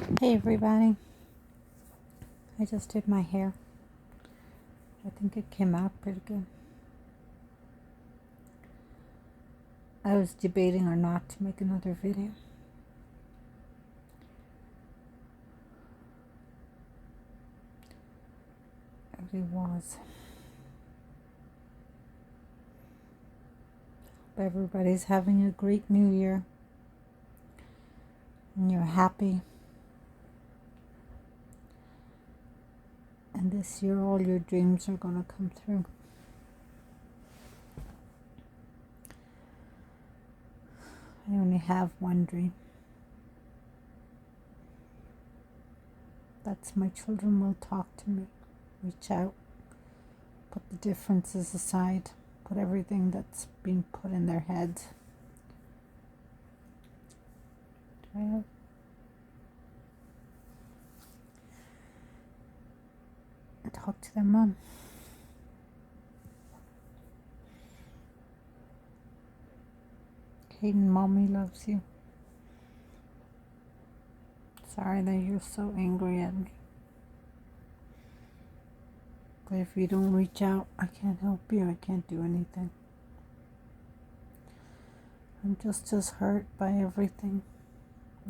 Hey everybody, I just did my hair. I think it came out pretty good. I was debating or not to make another video. I really was. Hope everybody's having a great new year and you're happy. And this year all your dreams are going to come through. I only have one dream. That's my children will talk to me, reach out, put the differences aside, put everything that's been put in their heads. Do I have? And talk to their mom. Hayden, mommy loves you. Sorry that you're so angry at me. But if you don't reach out, I can't help you. I can't do anything. I'm just as hurt by everything.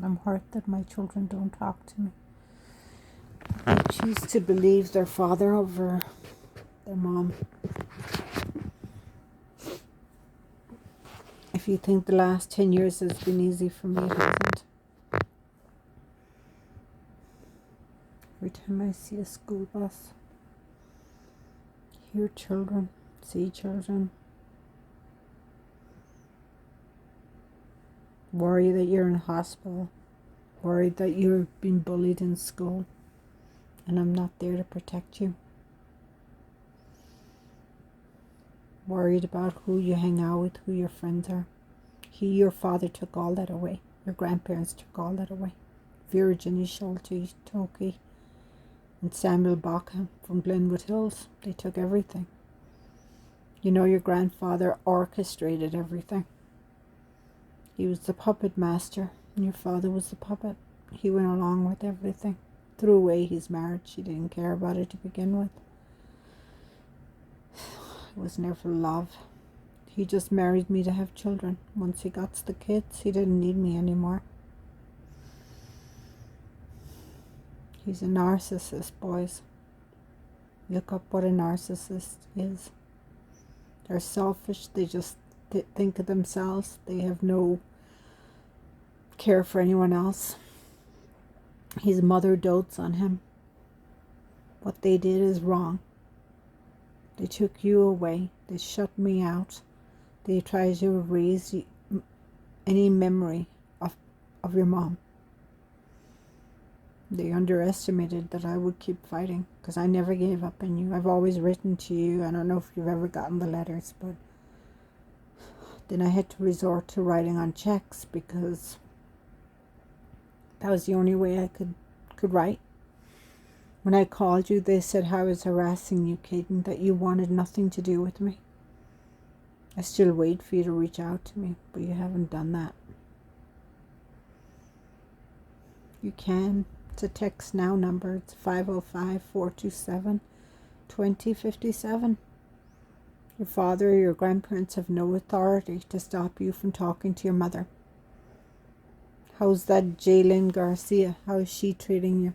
I'm hurt that my children don't talk to me. They choose to believe their father over their mom. If you think the last 10 years has been easy for me, it hasn't. Every time I see a school bus, hear children, see children, worry that you're in hospital, worried that you're being bullied in school, and I'm not there to protect you. Worried about who you hang out with, who your friends are. Your father took all that away. Your grandparents took all that away. Virginia Schulte, Toki, and Samuel Baca from Glenwood Hills, they took everything. You know, your grandfather orchestrated everything. He was the puppet master, and your father was the puppet. He went along with everything. Threw away his marriage. He didn't care about it to begin with. It was never love. He just married me to have children. Once he got the kids, he didn't need me anymore. He's a narcissist, boys. Look up what a narcissist is. They're selfish. They just think of themselves. They have no care for anyone else. His mother dotes on him. What they did is wrong. They took you away. They shut me out. They tried to erase any memory of your mom. They underestimated that I would keep fighting because I never gave up on you. I've always written to you. I don't know if you've ever gotten the letters, but then I had to resort to writing on checks because that was the only way I could write. When I called you, they said how I was harassing you, Caden, that you wanted nothing to do with me. I still wait for you to reach out to me, but you haven't done that. You can. It's a text now number. It's 505-427-2057. Your father or your grandparents have no authority to stop you from talking to your mother. How's that Jalen Garcia? How is she treating you?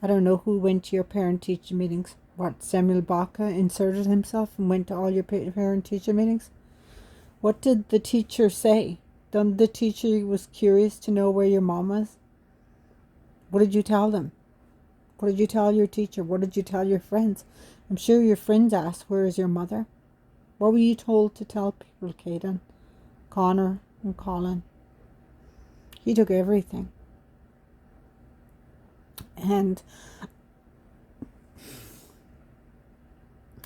I don't know who went to your parent-teacher meetings. What, Samuel Baca inserted himself and went to all your parent-teacher meetings? What did the teacher say? The teacher was curious to know where your mom was? What did you tell them? What did you tell your teacher? What did you tell your friends? I'm sure your friends asked, where is your mother? What were you told to tell people, Caden, Connor, and Colin? He took everything. And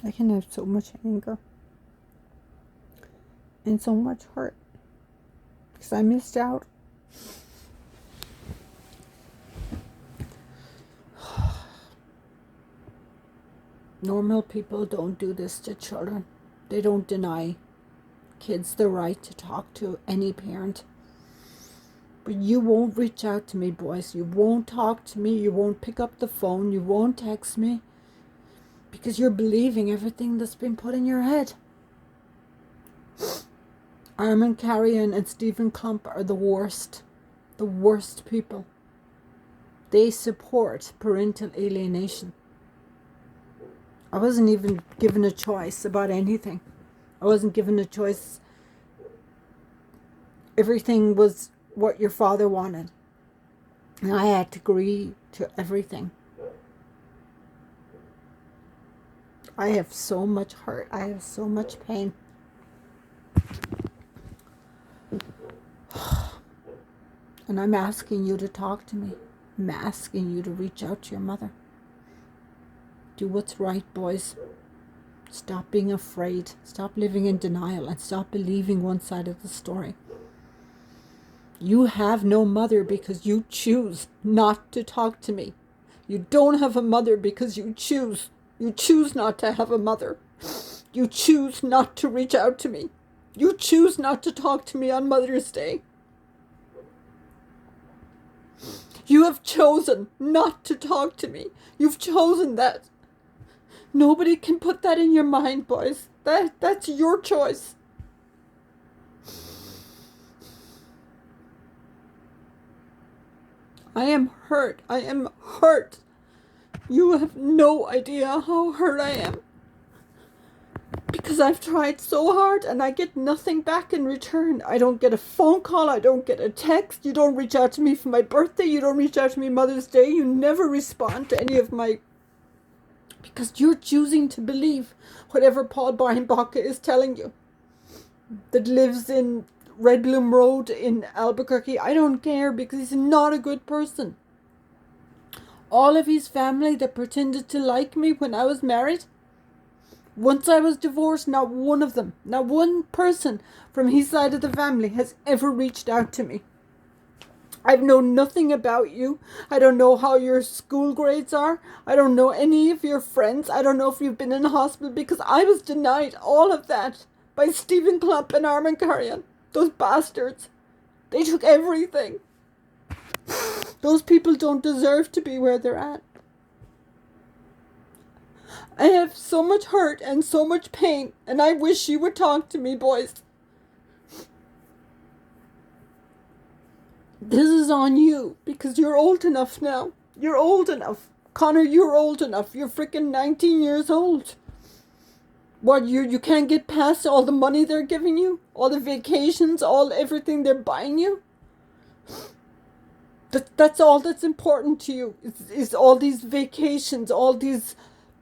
I can have so much anger and so much hurt because I missed out. Normal people don't do this to children. They don't deny kids the right to talk to any parent. But you won't reach out to me, boys. You won't talk to me. You won't pick up the phone. You won't text me. Because you're believing everything that's been put in your head. Armond Carion and Stephen Klump are the worst. The worst people. They support parental alienation. I wasn't even given a choice about anything. I wasn't given a choice. Everything was what your father wanted. And I had to agree to everything. I have so much hurt. I have so much pain. And I'm asking you to talk to me. I'm asking you to reach out to your mother. Do what's right, boys. Stop being afraid. Stop living in denial and stop believing one side of the story. You have no mother because you choose not to talk to me. You don't have a mother because you choose. You choose not to have a mother. You choose not to reach out to me. You choose not to talk to me on Mother's Day. You have chosen not to talk to me. You've chosen that. Nobody can put that in your mind, boys. That's your choice. I am hurt. I am hurt. You have no idea how hurt I am. Because I've tried so hard and I get nothing back in return. I don't get a phone call. I don't get a text. You don't reach out to me for my birthday. You don't reach out to me Mother's Day. You never respond to any of my... Because you're choosing to believe whatever Paul Beinbacher is telling you. That lives in Red Bloom Road in Albuquerque. I don't care because he's not a good person. All of his family that pretended to like me when I was married, once I was divorced, not one of them, not one person from his side of the family has ever reached out to me. I've known nothing about you. I don't know how your school grades are. I don't know any of your friends. I don't know if you've been in a hospital because I was denied all of that by Stephen Klump and Armond Carion. Those bastards. They took everything. Those people don't deserve to be where they're at. I have so much hurt and so much pain, and I wish you would talk to me, boys. This is on you, because you're old enough now. You're old enough. Connor, you're old enough. You're freaking 19 years old. What, you can't get past all the money they're giving you? All the vacations, everything they're buying you? That's all that's important to you, is all these vacations, all these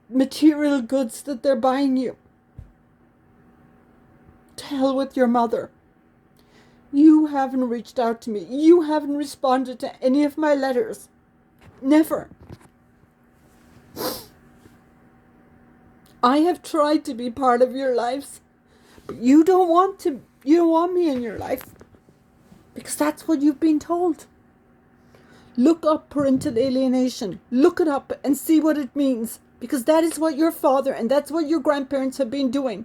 material goods that they're buying you. To hell with your mother. You haven't reached out to me. You haven't responded to any of my letters. Never. I have tried to be part of your lives, but you don't want me in your life. Because that's what you've been told. Look up parental alienation. Look it up and see what it means. Because that is what your father and that's what your grandparents have been doing.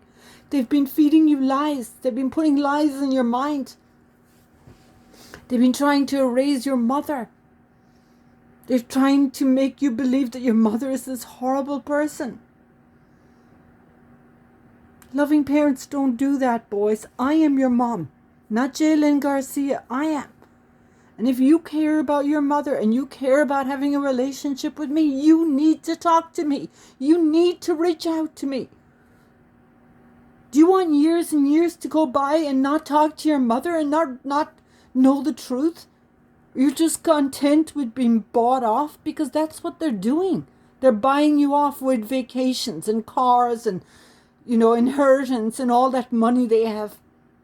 They've been feeding you lies. They've been putting lies in your mind. They've been trying to erase your mother. They're trying to make you believe that your mother is this horrible person. Loving parents don't do that, boys. I am your mom, not Jaylyn Garcia. I am. And if you care about your mother and you care about having a relationship with me, you need to talk to me. You need to reach out to me. Do you want years and years to go by and not talk to your mother and not know the truth? You're just content with being bought off because that's what they're doing. They're buying you off with vacations and cars and, inheritance and all that money they have.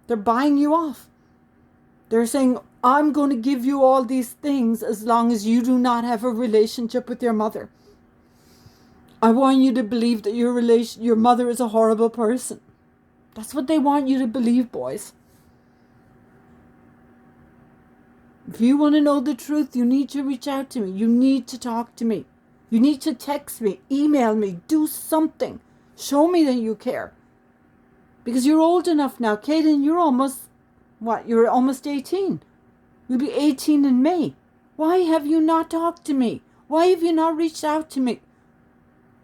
They're buying you off. They're saying, I'm going to give you all these things as long as you do not have a relationship with your mother. I want you to believe that your mother is a horrible person. That's what they want you to believe, boys. If you want to know the truth, you need to reach out to me. You need to talk to me. You need to text me, email me, do something. Show me that you care. Because you're old enough now. Kaden, you're almost 18. You'll be 18 in May. Why have you not talked to me? Why have you not reached out to me?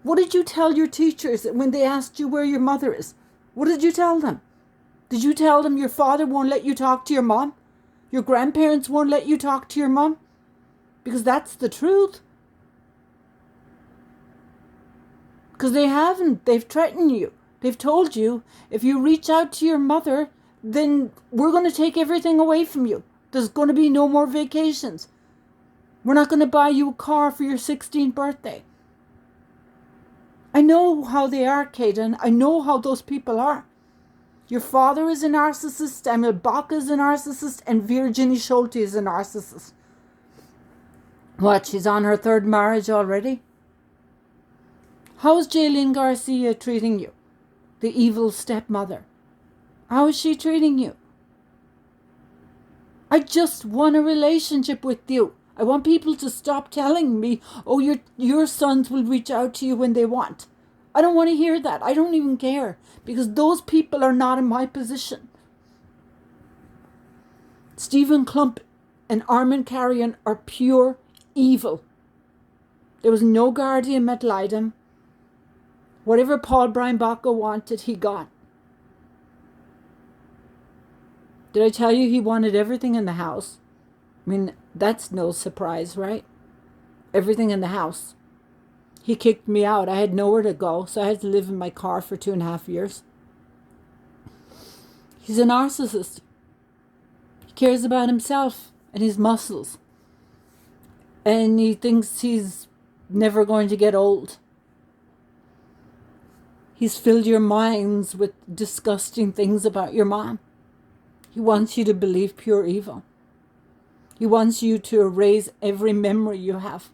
What did you tell your teachers when they asked you where your mother is? What did you tell them? Did you tell them your father won't let you talk to your mom? Your grandparents won't let you talk to your mom? Because that's the truth. Because they haven't. They've threatened you. They've told you, if you reach out to your mother, then we're going to take everything away from you. There's going to be no more vacations. We're not going to buy you a car for your 16th birthday. I know how they are, Caden. I know how those people are. Your father is a narcissist, Emil Bach is a narcissist, and Virginie Schulte is a narcissist. What, she's on her third marriage already? How is Jaylene Garcia treating you? The evil stepmother. How is she treating you? I just want a relationship with you. I want people to stop telling me, oh, your sons will reach out to you when they want. I don't want to hear that. I don't even care, because those people are not in my position. Stephen Klump and Armond Carion are pure evil. There was no guardian ad litem. Whatever Paul Brian Baca wanted, he got. Did I tell you he wanted everything in the house? I mean, that's no surprise, right? Everything in the house. He kicked me out. I had nowhere to go, so I had to live in my car for 2.5 years. He's a narcissist. He cares about himself and his muscles. And he thinks he's never going to get old. He's filled your minds with disgusting things about your mom. He wants you to believe pure evil. He wants you to erase every memory you have.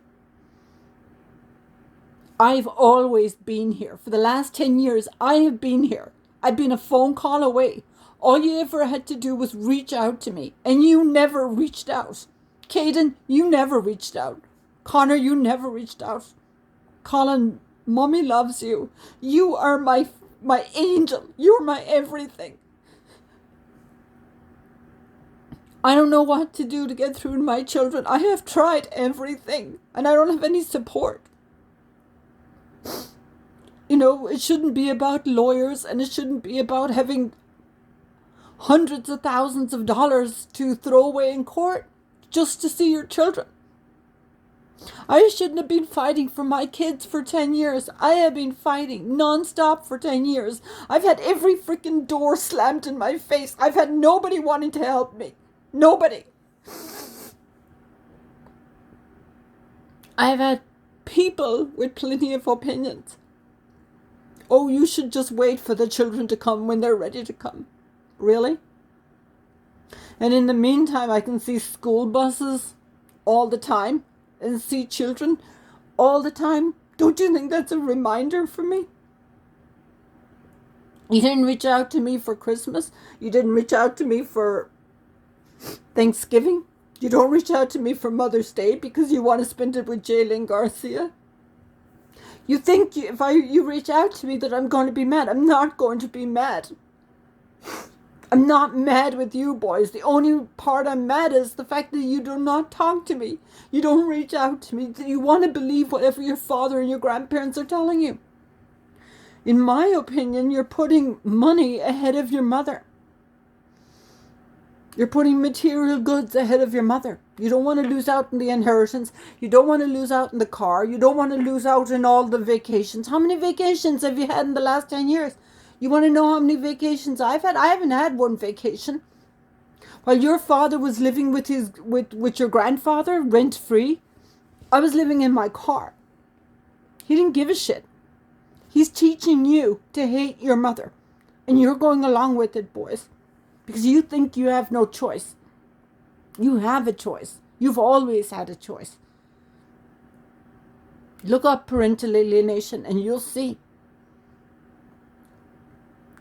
I've always been here. For the last 10 years, I have been here. I've been a phone call away. All you ever had to do was reach out to me. And you never reached out. Caden, you never reached out. Connor, you never reached out. Colin, Mommy loves you. You are my angel. You're my everything. I don't know what to do to get through to my children. I have tried everything. And I don't have any support. You know, it shouldn't be about lawyers, and it shouldn't be about having hundreds of thousands of dollars to throw away in court just to see your children. I shouldn't have been fighting for my kids for 10 years. I have been fighting nonstop for 10 years. I've had every freaking door slammed in my face. I've had nobody wanting to help me. Nobody. I've had people with plenty of opinions. Oh, you should just wait for the children to come when they're ready to come. Really? And in the meantime, I can see school buses all the time and see children all the time. Don't you think that's a reminder for me? You didn't reach out to me for Christmas. You didn't reach out to me for Thanksgiving. You don't reach out to me for Mother's Day because you want to spend it with Jaylene Garcia. You think if you reach out to me that I'm going to be mad. I'm not going to be mad. I'm not mad with you boys. The only part I'm mad is the fact that you do not talk to me. You don't reach out to me. You want to believe whatever your father and your grandparents are telling you. In my opinion, you're putting money ahead of your mother. You're putting material goods ahead of your mother. You don't want to lose out on the inheritance. You don't want to lose out on the car. You don't want to lose out on all the vacations. How many vacations have you had in the last 10 years? You want to know how many vacations I've had? I haven't had one vacation. While your father was living with your grandfather rent-free, I was living in my car. He didn't give a shit. He's teaching you to hate your mother. And you're going along with it, boys. Because you think you have no choice. You have a choice. You've always had a choice. Look up parental alienation and you'll see.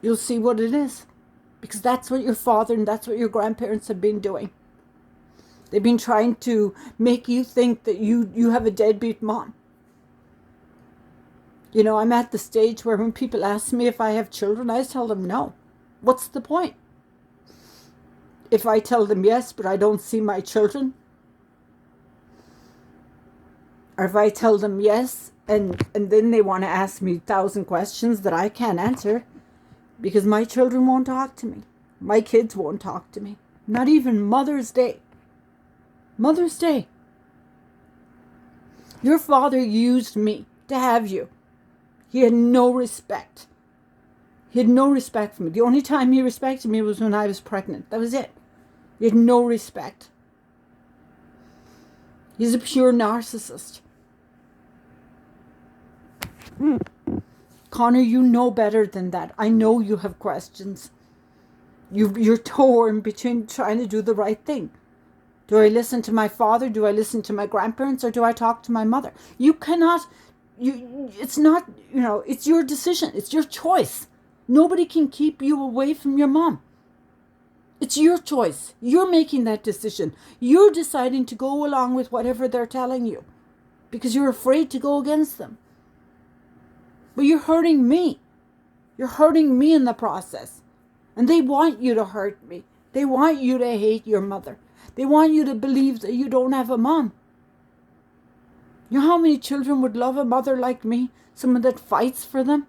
You'll see what it is. Because that's what your father and that's what your grandparents have been doing. They've been trying to make you think that you have a deadbeat mom. You know, I'm at the stage where when people ask me if I have children, I tell them no. What's the point? if I tell them yes, but I don't see my children? Or if I tell them yes, and then they want to ask me 1,000 questions that I can't answer because my children won't talk to me. My kids won't talk to me. Not even Mother's Day. Mother's Day. Your father used me to have you. He had no respect. He had no respect for me. The only time he respected me was when I was pregnant. That was it. He had no respect. He's a pure narcissist. Connor, you know better than that. I know you have questions. You're torn between trying to do the right thing. Do I listen to my father? Do I listen to my grandparents? Or do I talk to my mother? You cannot, it's not, it's your decision. It's your choice. Nobody can keep you away from your mom. It's your choice. You're making that decision. You're deciding to go along with whatever they're telling you because you're afraid to go against them. But you're hurting me. You're hurting me in the process. And they want you to hurt me. They want you to hate your mother. They want you to believe that you don't have a mom. You know how many children would love a mother like me? Someone that fights for them?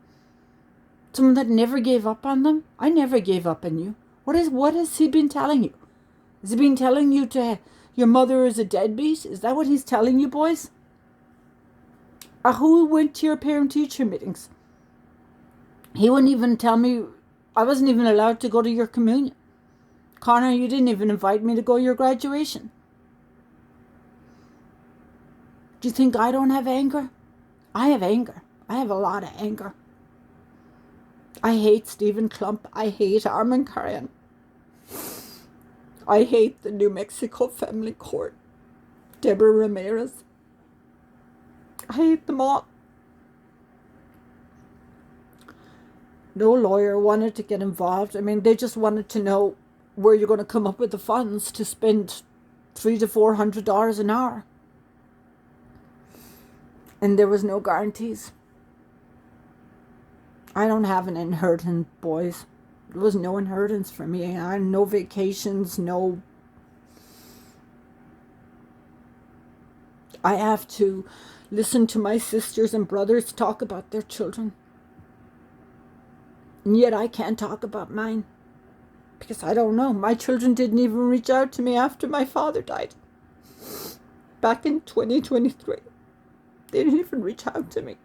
Someone that never gave up on them? I never gave up on you. What has he been telling you? Has he been telling you your mother is a deadbeat? Is that what he's telling you, boys? Or who went to your parent-teacher meetings? He wouldn't even tell me. I wasn't even allowed to go to your communion. Connor, you didn't even invite me to go to your graduation. Do you think I don't have anger? I have anger. I have a lot of anger. I hate Stephen Klump. I hate Armond Carion. I hate the New Mexico Family Court. Deborah Ramirez. I hate them all. No lawyer wanted to get involved. I mean, they just wanted to know where you're going to come up with the funds to spend $300 to $400 an hour. And there was no guarantees. I don't have an inheritance, boys. There was no inheritance for me. I had no vacations, no... I have to listen to my sisters and brothers talk about their children. And yet I can't talk about mine. Because I don't know. My children didn't even reach out to me after my father died. Back in 2023. They didn't even reach out to me.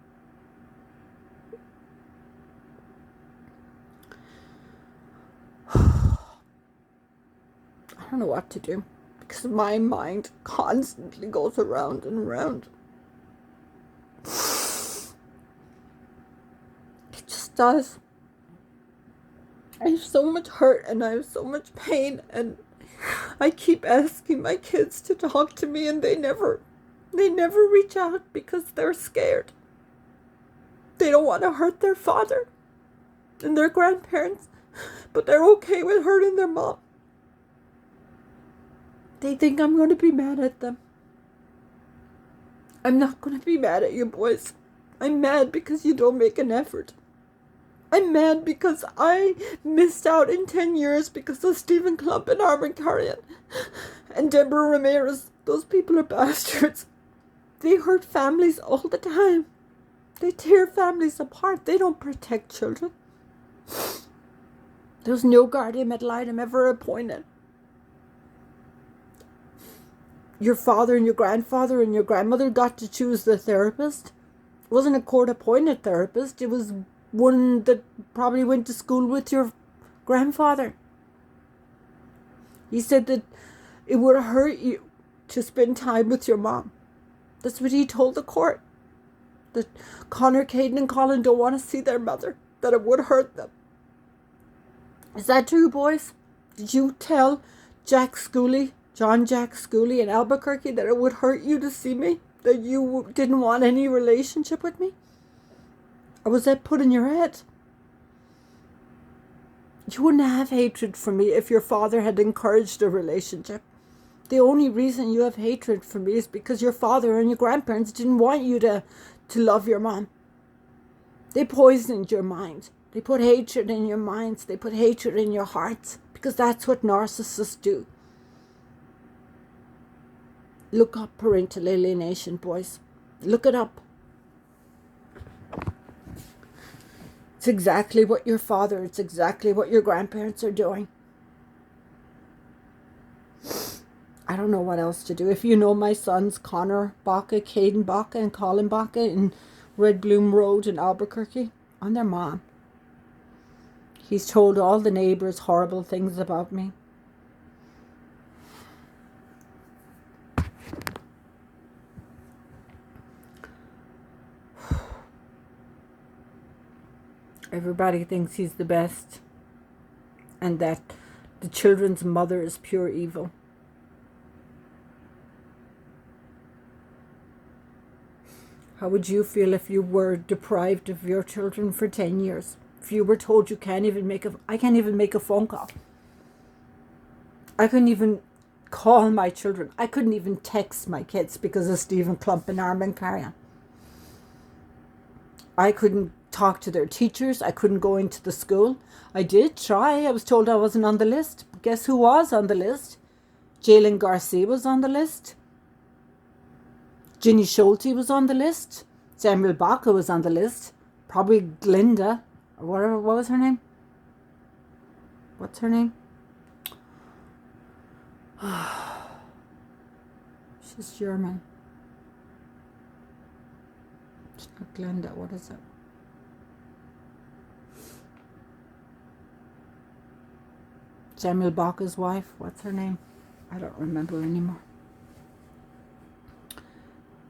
I don't know what to do. Because my mind constantly goes around and around. It just does. I have so much hurt and I have so much pain, and I keep asking my kids to talk to me and they never reach out because they're scared. They don't want to hurt their father and their grandparents, but they're okay with hurting their mom. They think I'm going to be mad at them. I'm not going to be mad at you, boys. I'm mad because you don't make an effort. I'm mad because I missed out in 10 years because of Stephen Klump and Armond Carion and Deborah Ramirez. Those people are bastards. They hurt families all the time. They tear families apart. They don't protect children. There was no guardian ad litem ever appointed. Your father and your grandfather and your grandmother got to choose the therapist. It wasn't a court-appointed therapist. It was one that probably went to school with your grandfather. He said that it would hurt you to spend time with your mom. That's what he told the court. That Connor, Caden, and Colin don't want to see their mother. That it would hurt them. Is that true, boys? Did you tell John Jack Schooley in Albuquerque that it would hurt you to see me? That you didn't want any relationship with me? Or was that put in your head? You wouldn't have hatred for me if your father had encouraged a relationship. The only reason you have hatred for me is because your father and your grandparents didn't want you to love your mom. They poisoned your mind. They put hatred in your minds. They put hatred in your hearts, because that's what narcissists do. Look up parental alienation, boys. Look it up. It's exactly what your father, it's exactly what your grandparents are doing. I don't know what else to do. If you know my sons, Connor Baca, Caden Baca, and Colin Baca in Red Bloom Road in Albuquerque, I'm their mom. He's told all the neighbors horrible things about me. Everybody thinks he's the best, and that the children's mother is pure evil. How would you feel if you were deprived of your children for 10 years? If you were told you can't even I can't even make a phone call. I couldn't even call my children. I couldn't even text my kids because of Stephen Klump and Armond Carion. I couldn't talk to their teachers. I couldn't go into the school. I did try. I was told I wasn't on the list. But guess who was on the list? Jalen Garcia was on the list. Ginny Schulte was on the list. Samuel Baca was on the list. Probably Glinda, or whatever. What was her name? What's her name? She's German. It's not Glenda. What is it? Samuel Baca's wife. What's her name? I don't remember anymore.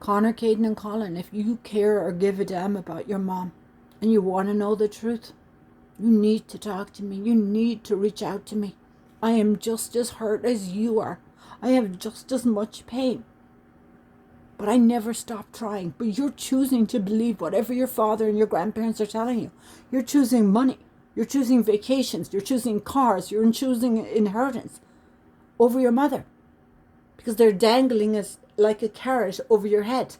Connor, Caden, and Colin, if you care or give a damn about your mom and you want to know the truth, you need to talk to me. You need to reach out to me. I am just as hurt as you are. I have just as much pain. But I never stop trying. But you're choosing to believe whatever your father and your grandparents are telling you. You're choosing money. You're choosing vacations. You're choosing cars. You're choosing inheritance over your mother. Because they're dangling as like a carrot over your head.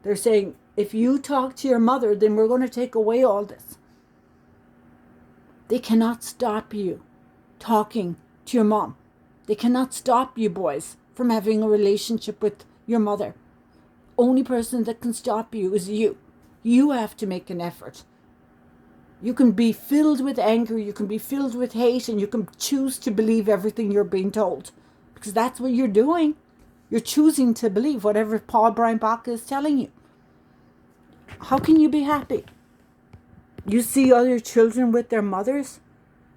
They're saying, if you talk to your mother, then we're going to take away all this. They cannot stop you talking to your mom. They cannot stop you, boys, from having a relationship with your mother. Only person that can stop you is you. You have to make an effort. You can be filled with anger, you can be filled with hate, and you can choose to believe everything you're being told. Because that's what you're doing. You're choosing to believe whatever Paul Brian Baca is telling you. How can you be happy? You see other children with their mothers.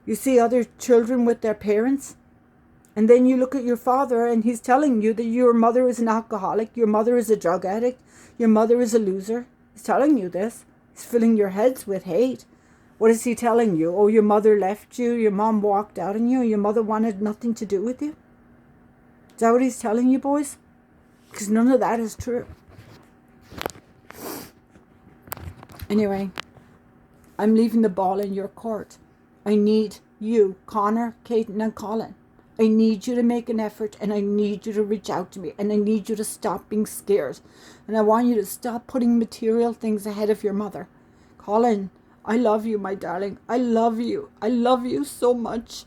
You see other children with their parents. And then you look at your father and he's telling you that your mother is an alcoholic. Your mother is a drug addict. Your mother is a loser. He's telling you this. He's filling your heads with hate. What is he telling you? Oh, your mother left you. Your mom walked out on you. Your mother wanted nothing to do with you. Is that what he's telling you, boys? Because none of that is true. Anyway, I'm leaving the ball in your court. I need you, Connor, Caden, and Colin. I need you to make an effort, and I need you to reach out to me, and I need you to stop being scared. And I want you to stop putting material things ahead of your mother. Colin, I love you, my darling. I love you. I love you so much.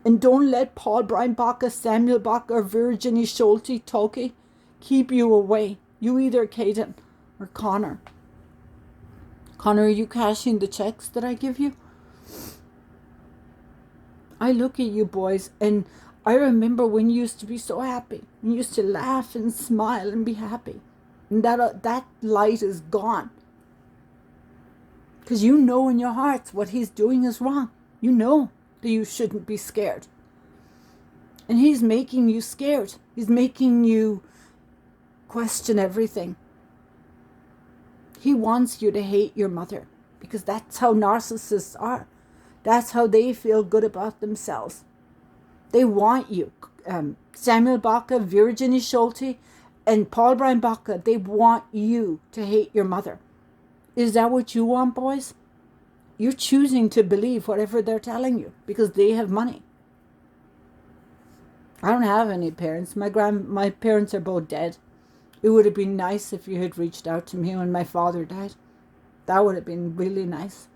And don't let Paul Brian Baca, Samuel Baca, or Virginie Schulte Toki keep you away. You either, Caden or Connor. Connor, are you cashing the checks that I give you? I look at you boys and I remember when you used to be so happy. You used to laugh and smile and be happy. And that light is gone. Because you know in your hearts what he's doing is wrong. You know that you shouldn't be scared. And he's making you scared. He's making you question everything. He wants you to hate your mother because that's how narcissists are. That's how they feel good about themselves. They want you. Samuel Baca, Virginie Schulte, and Paul Brian Baca, they want you to hate your mother. Is that what you want, boys? You're choosing to believe whatever they're telling you because they have money. I don't have any parents. My parents are both dead. It would have been nice if you had reached out to me when my father died. That would have been really nice.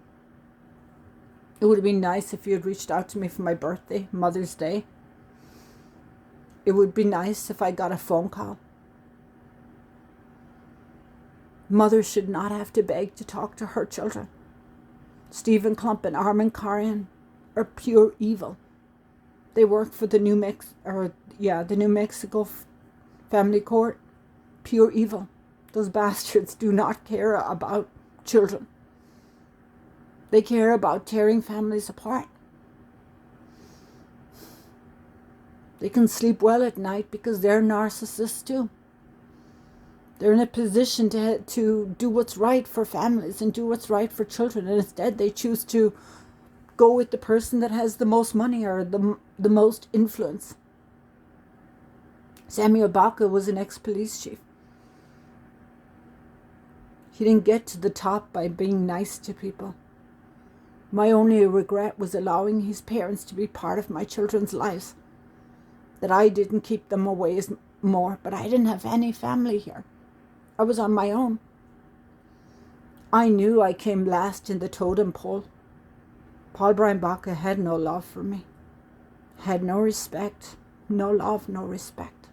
It would have been nice if you had reached out to me for my birthday, Mother's Day. It would be nice if I got a phone call. Mothers should not have to beg to talk to her children. Stephen Klump and Armond Carion are pure evil. They work for the New Mexico Family Court. Pure evil. Those bastards do not care about children. They care about tearing families apart. They can sleep well at night because they're narcissists too. They're in a position to do what's right for families and do what's right for children, and instead they choose to go with the person that has the most money or the most influence. Samuel Baca was an ex-police chief. He didn't get to the top by being nice to people. My only regret was allowing his parents to be part of my children's lives. That I didn't keep them away more, but I didn't have any family here. I was on my own. I knew I came last in the totem pole. Paul Brian Baca had no love for me. Had no respect. No love, no respect.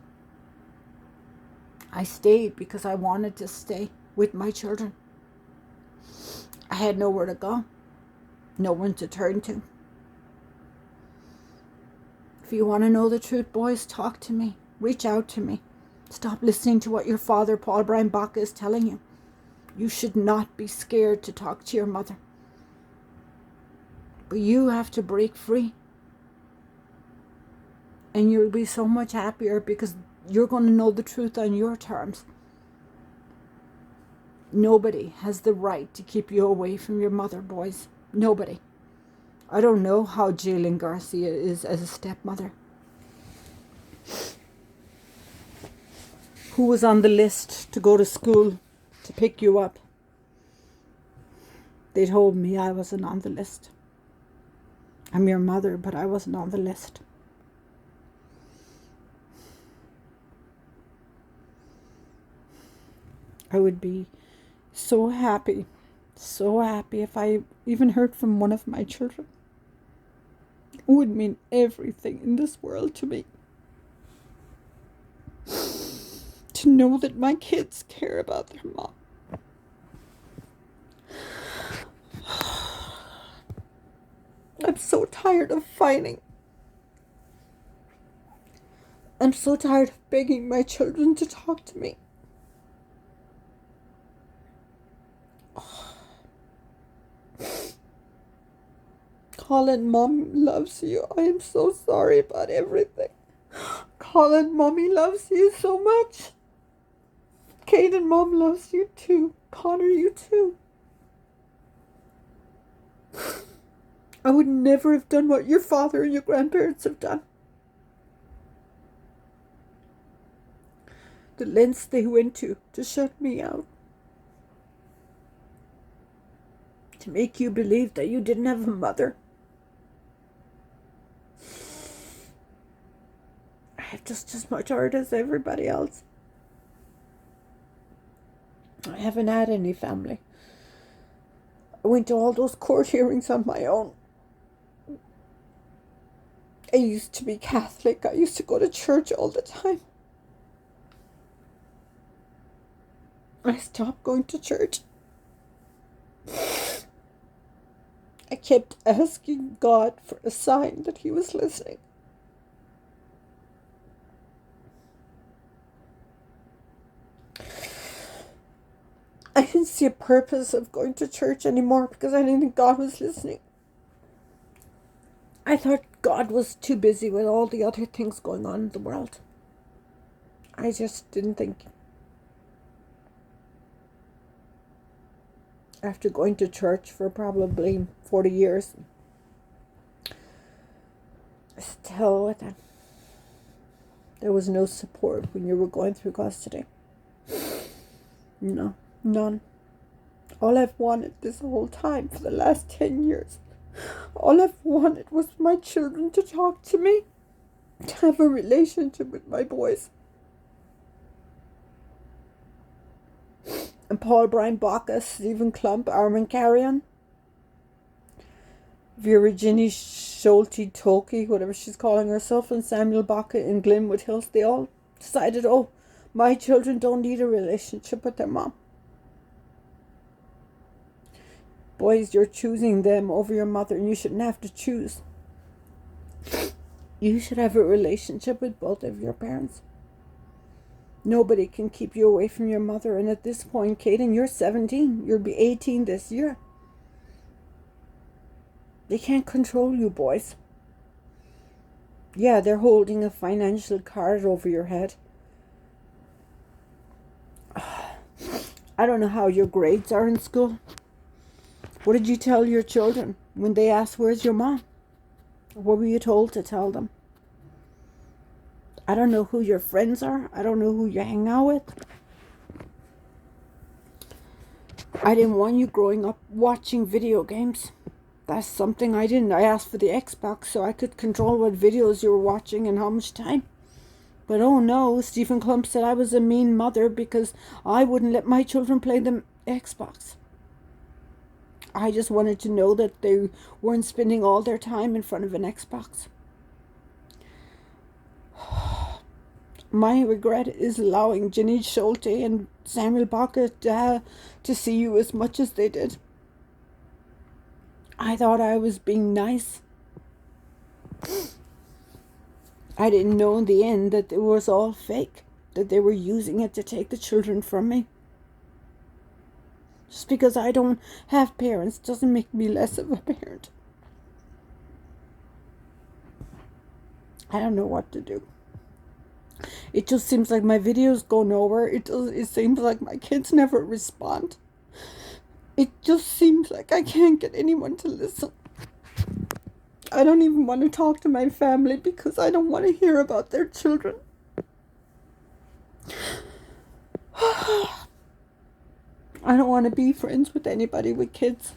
I stayed because I wanted to stay with my children. I had nowhere to go. No one to turn to. If you want to know the truth, boys, talk to me. Reach out to me. Stop listening to what your father, Paul Brian Baca, is telling you. You should not be scared to talk to your mother. But you have to break free. And you'll be so much happier because you're going to know the truth on your terms. Nobody has the right to keep you away from your mother, boys. Nobody. I don't know how Jaylin Garcia is as a stepmother. Who was on the list to go to school to pick you up? They told me I wasn't on the list. I'm your mother, but I wasn't on the list. I would be so happy if I even heard from one of my children. It would mean everything in this world to me. To know that my kids care about their mom. I'm so tired of fighting. I'm so tired of begging my children to talk to me. Colin, Mom loves you. I am so sorry about everything. Colin, Mommy loves you so much. Caden, Mom loves you too. Connor, you too. I would never have done what your father and your grandparents have done. The lengths they went to shut me out. To make you believe that you didn't have a mother. I have just as much heart as everybody else. I haven't had any family. I went to all those court hearings on my own. I used to be Catholic. I used to go to church all the time. I stopped going to church. I kept asking God for a sign that He was listening. I didn't see a purpose of going to church anymore because I didn't think God was listening. I thought God was too busy with all the other things going on in the world. I just didn't think. After going to church for probably 40 years, still with it. There was no support when you were going through custody. No, none. All I've wanted this whole time for the last 10 years, all I've wanted was my children to talk to me, to have a relationship with my boys. And Paul Brian Baca, Stephen Klump, Armond Carion, Virginie Schulte Toki, whatever she's calling herself, and Samuel Baca in Glenwood Hills, they all decided, oh, my children don't need a relationship with their mom. Boys, you're choosing them over your mother, and you shouldn't have to choose. You should have a relationship with both of your parents. Nobody can keep you away from your mother, and at this point, Kaden, you're 17. You'll be 18 this year. They can't control you, boys. Yeah, they're holding a financial card over your head. I don't know how your grades are in school. What did you tell your children when they asked, where's your mom? What were you told to tell them? I don't know who your friends are. I don't know who you hang out with. I didn't want you growing up watching video games. That's something I didn't. I asked for the Xbox so I could control what videos you were watching and how much time. But oh no, Stephen Klump said I was a mean mother because I wouldn't let my children play the Xbox. I just wanted to know that they weren't spending all their time in front of an Xbox. My regret is allowing Jenny Schulte and Samuel Baca to see you as much as they did. I thought I was being nice. I didn't know in the end that it was all fake, that they were using it to take the children from me. Just because I don't have parents doesn't make me less of a parent. I don't know what to do. It just seems like my videos go nowhere. It seems like my kids never respond. It just seems like I can't get anyone to listen. I don't even want to talk to my family because I don't want to hear about their children. I don't want to be friends with anybody with kids.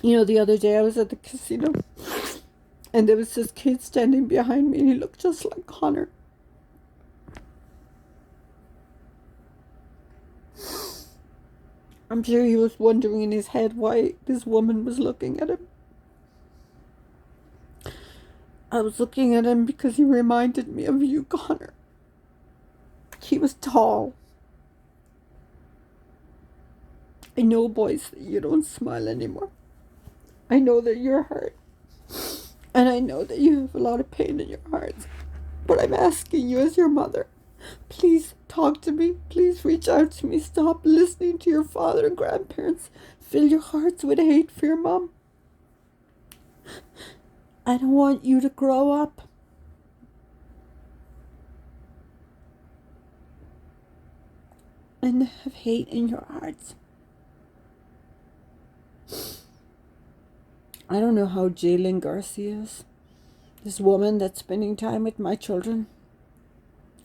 You know, the other day I was at the casino and there was this kid standing behind me and he looked just like Connor. I'm sure he was wondering in his head why this woman was looking at him. I was looking at him because he reminded me of you, Connor. He was tall. I know, boys, that you don't smile anymore. I know that you're hurt. And I know that you have a lot of pain in your hearts. But I'm asking you as your mother, please talk to me. Please reach out to me. Stop listening to your father and grandparents. Fill your hearts with hate for your mom. I don't want you to grow up and have hate in your hearts. I don't know how Jalen Garcia is. This woman that's spending time with my children.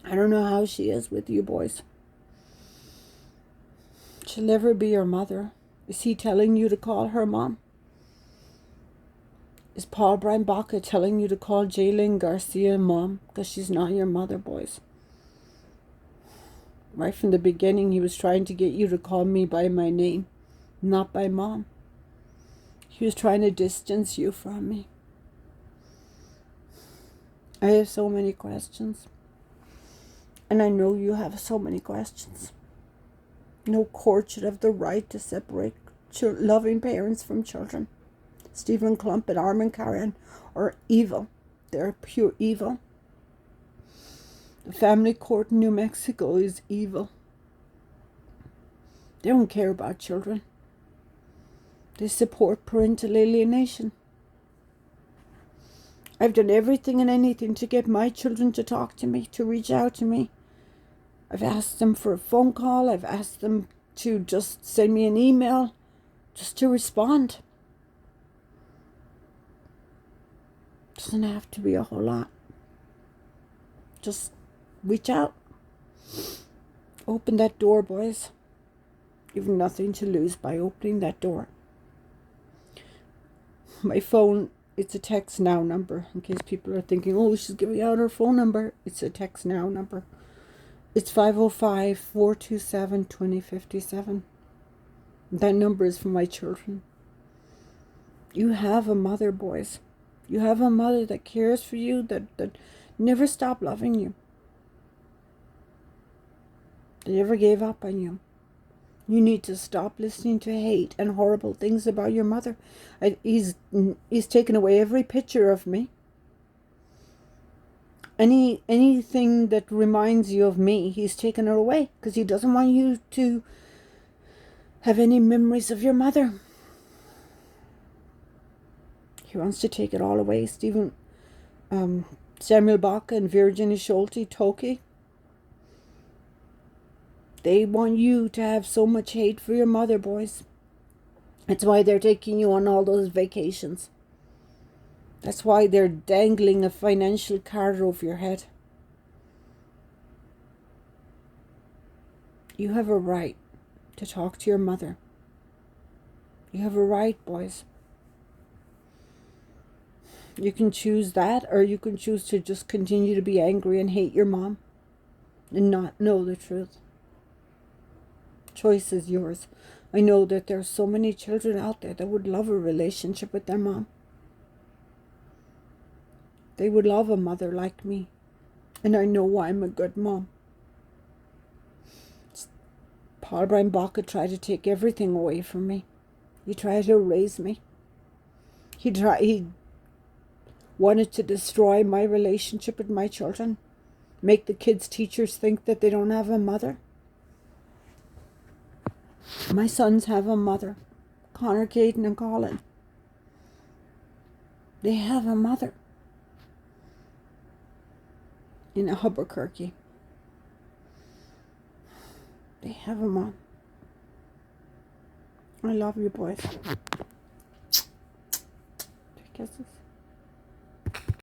I don't know how she is with you boys. She'll never be your mother. Is he telling you to call her mom? Is Paul Brian Baca telling you to call Jalen Garcia mom? Because she's not your mother, boys. Right from the beginning, he was trying to get you to call me by my name, not by mom. He was trying to distance you from me. I have so many questions. And I know you have so many questions. No court should have the right to separate loving parents from children. Stephen Klump and Armond Carion are evil. They're pure evil. The family court in New Mexico is evil. They don't care about children. They support parental alienation. I've done everything and anything to get my children to talk to me, to reach out to me. I've asked them for a phone call. I've asked them to just send me an email, just to respond. Doesn't have to be a whole lot. Just reach out. Open that door, boys. You've nothing to lose by opening that door. My phone, it's a text now number, in case people are thinking, oh, she's giving out her phone number. It's a text now number. It's 505-427-2057. That number is for my children. You have a mother, boys. You have a mother that cares for you, that never stopped loving you. They never gave up on you. You need to stop listening to hate and horrible things about your mother. He's taken away every picture of me. Anything that reminds you of me, he's taken it away because he doesn't want you to have any memories of your mother. He wants to take it all away. Samuel Bach and Virginia Schulte, Toki, they want you to have so much hate for your mother, boys. That's why they're taking you on all those vacations. That's why they're dangling a financial card over your head. You have a right to talk to your mother. You have a right, boys. You can choose that, or you can choose to just continue to be angry and hate your mom and not know the truth. Choice is yours. I know that there's so many children out there that would love a relationship with their mom. They would love a mother like me. And I know I'm a good mom. Paul Brian Baca tried to take everything away from me. He tried to erase me. He wanted to destroy my relationship with my children. Make the kids' teachers think that they don't have a mother. My sons have a mother. Connor, Caden, and Colin. They have a mother. In Albuquerque. They have a mom. I love you, boys. Kisses.